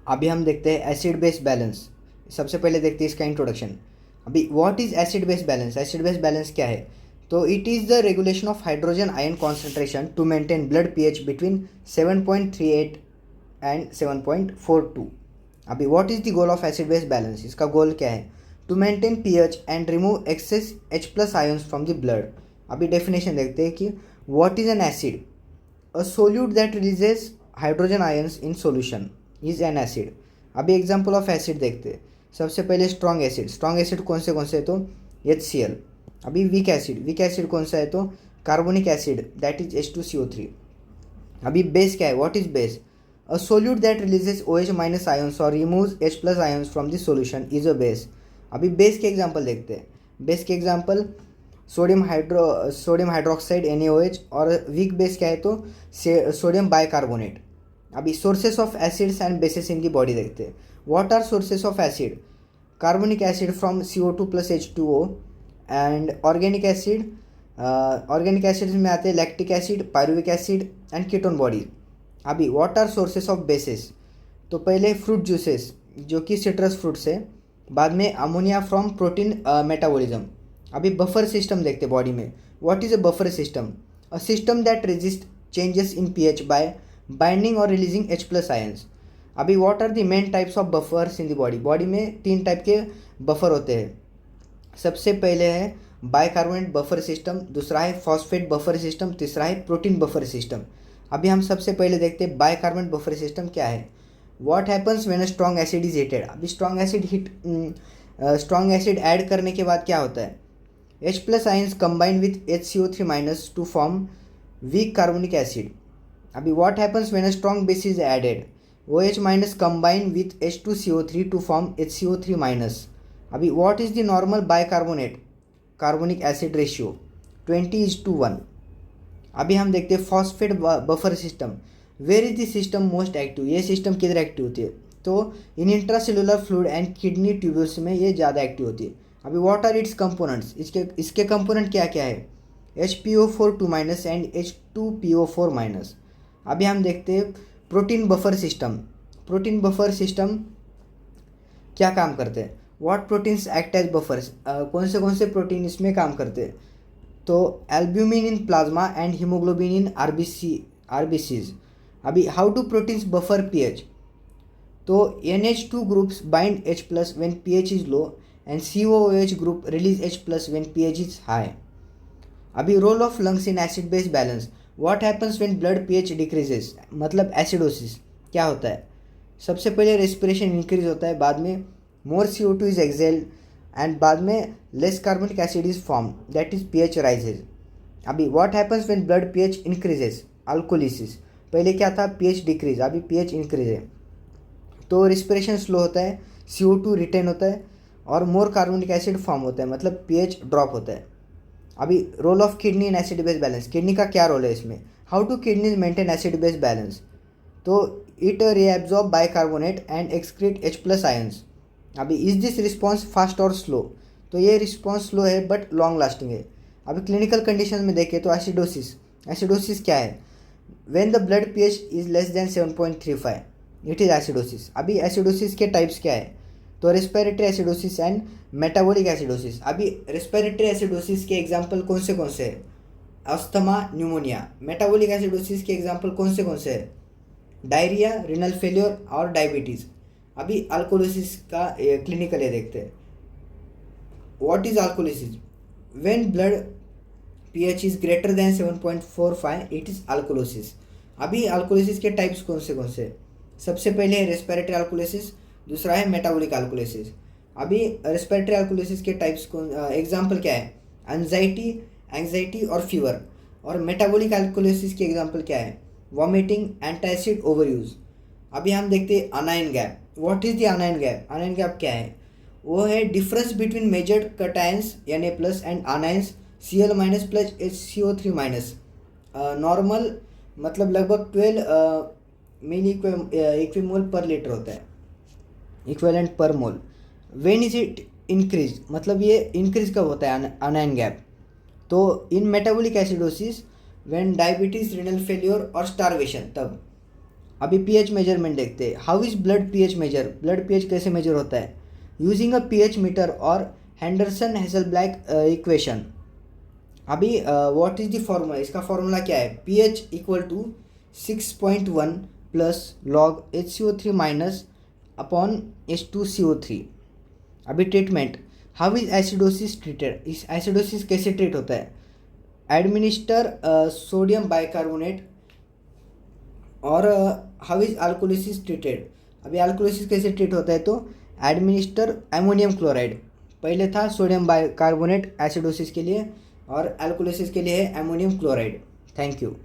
अभी हम देखते हैं एसिड बेस बैलेंस। सबसे पहले देखते हैं इसका इंट्रोडक्शन। अभी what is acid base balance? Acid base balance क्या है? तो it is the regulation of hydrogen ion concentration to maintain blood pH between 7.38 and 7.42। अभी what is the goal of acid base balance? इसका goal क्या है? To maintain pH and remove excess H plus ions from the blood. अभी definition देखते हैं कि what is an acid? A solute that releases hydrogen ions in solution is an acid. अभी example of acid देखते हैं। सबसे पहले strong acid. Strong acid कौन से हैं? तो HCl। अभी वीक एसिड कौन सा है? तो carbonic acid that is H2CO3। अभी बेस क्या है? What is base? A solute that releases OH minus ions और removes H plus ions from the solution is a base. अभी बेस के एग्जाम्पल देखते हैं। बेस के एग्जाम्पल सोडियम हाइड्रोक्साइड NaOH। और वीक बेस क्या है? तो सोडियम बाइकार्बोनेट। अभी sources of acids and bases in the body देखते हैं। What are sources of acid? Carbonic acid from CO2 plus H2O। And organic acids में आते हैं lactic acid, pyruvic acid and ketone bodies. अभी what are sources of bases? तो पहले fruit juices जो कि सिट्रस फ्रूट्स है। बाद में अमोनिया फ्रॉम प्रोटीन मेटाबॉलिज्म। अभी बफर सिस्टम देखते बॉडी में। What is a buffer system? A system that resist changes in pH by binding और रिलीजिंग H प्लस आयंस। अभी what are the main types of buffers in the body? Body में 3 type के buffer होते हैं। सबसे पहले है bicarbonate buffer system, दूसरा है फॉस्फेट बफर सिस्टम, तीसरा है प्रोटीन बफर सिस्टम। अभी हम सबसे पहले देखते हैं बाइकार्बोनेट बफर सिस्टम क्या है। What happens when a strong acid is heated? अभी स्ट्रॉन्ग एसिड ऐड करने के बाद क्या होता है? H plus ions combine with HCO3 minus to form weak carbonic acid. अभी what happens when a strong base is added? OH minus combine with H2CO3 to form HCO3 minus. अभी what is the normal bicarbonate carbonic acid ratio? 20:1। अभी हम देखते हैं phosphate buffer system. Where is the system most active? ये system किधर active होती है? तो in intracellular fluid and kidney tubules में ये ज़्यादा एक्टिव होती है। अभी व्हाट आर इट्स कंपोनेंट्स? इसके कंपोनेंट क्या क्या है? HPO4 minus and H2PO4 minus. अभी हम देखते हैं protein buffer system. Protein buffer system क्या काम करते हैं? What proteins act as buffers? कौन से प्रोटीन इसमें काम करते हैं? तो albumin in plasma and haemoglobin in RBCs. अभी how do proteins buffer pH? तो NH2 groups bind H plus when pH is low and COOH group release H plus when pH is high. अभी role of lungs in acid base balance. What happens when blood pH decreases? मतलब acidosis क्या होता है? सबसे पहले respiration increase होता है, बाद में मोर CO2 इज एक्सेल्ड एंड बाद में less carbonic acid is form that is pH rises. अभी what happens when blood pH increases? Alkalosis. पहले क्या था? pH डिक्रीज, अभी pH इंक्रीज है। तो रिस्पिरेशन स्लो होता है, CO2 रिटेन होता है और मोर कार्बोनिक एसिड फॉर्म होता है, मतलब pH ड्रॉप होता है। अभी role of kidney in acid base balance. Kidney का क्या रोल है इसमें? How to kidneys maintain acid base balance? तो it reabsorb bicarbonate and excrete H plus ions. अभी इज दिस रिस्पॉन्स फास्ट और स्लो? तो ये रिस्पॉन्स स्लो है बट लॉन्ग लास्टिंग है। अभी क्लिनिकल कंडीशन में देखें तो एसिडोसिस। एसिडोसिस क्या है? When the blood pH is less than 7.35 it is acidosis. अभी एसिडोसिस के टाइप्स क्या है? तो respiratory acidosis and metabolic acidosis. अभी रेस्पिरेटरी एसिडोसिस के एग्जांपल कौन से हैं? Asthma, pneumonia. मेटाबॉलिक एसिडोसिस के एग्जांपल कौन से हैं? डायरिया, रिनल फेलियर और डायबिटीज़। अभी अल्कोलिसिस का क्लिनिकल ये देखते हैं। What is alkalosis? When blood pH is greater than 7.45 it is alkalosis. अभी अल्कोलिसिस के टाइप्स कौन से? सबसे पहले है रेस्पिरेटरी अल्कोलिसिस, दूसरा है मेटाबॉलिक अल्कोलिसिस। अभी रेस्पिरेटरी अल्कोलिसिस के टाइप्स कौन एग्जाम्पल क्या है? एंजाइटी और फीवर। और मेटाबॉलिक अल्कोलिसिस के एग्जाम्पल क्या है? Vomiting, antacid, overuse. अभी हम देखते हैं अनायन gap. What is the अनायन gap? अनायन gap क्या है? वो है difference between measured cations Na plus and anions Cl minus plus HCO3 minus. Normal मतलब लगभग 12 मिली इक्विमोल पर लीटर होता है, equivalent per mole. When is it increase? मतलब ये इंक्रीज कब होता है अनायन गैप? तो in metabolic acidosis, when diabetes, renal failure और स्टारवेशन, तब। अभी पीएच मेजरमेंट देखते हैं। How is blood pH measure, blood pH कैसे मेजर होता है? यूजिंग अ पीएच मीटर और हेंडरसन हेजलब्लैक इक्वेशन। अभी व्हाट इज द फॉर्मूला, इसका फॉर्मूला क्या है? PH equal to 6.1 plus log HCO3 minus upon H2CO3। अभी treatment, how is acidosis treated, इस एसिडोसिस कैसे ट्रीट होता है? Administer sodium bicarbonate. और हाउ इज अल्कोलिसिस ट्रीटेड, अभी अल्कोलिसिस कैसे ट्रीट होता है? तो एडमिनिस्टर अमोनियम क्लोराइड, पहले था सोडियम बाइकार्बोनेट एसिडोसिस के लिए और अल्कोलिसिस के लिए है अमोनियम क्लोराइड। Thank you.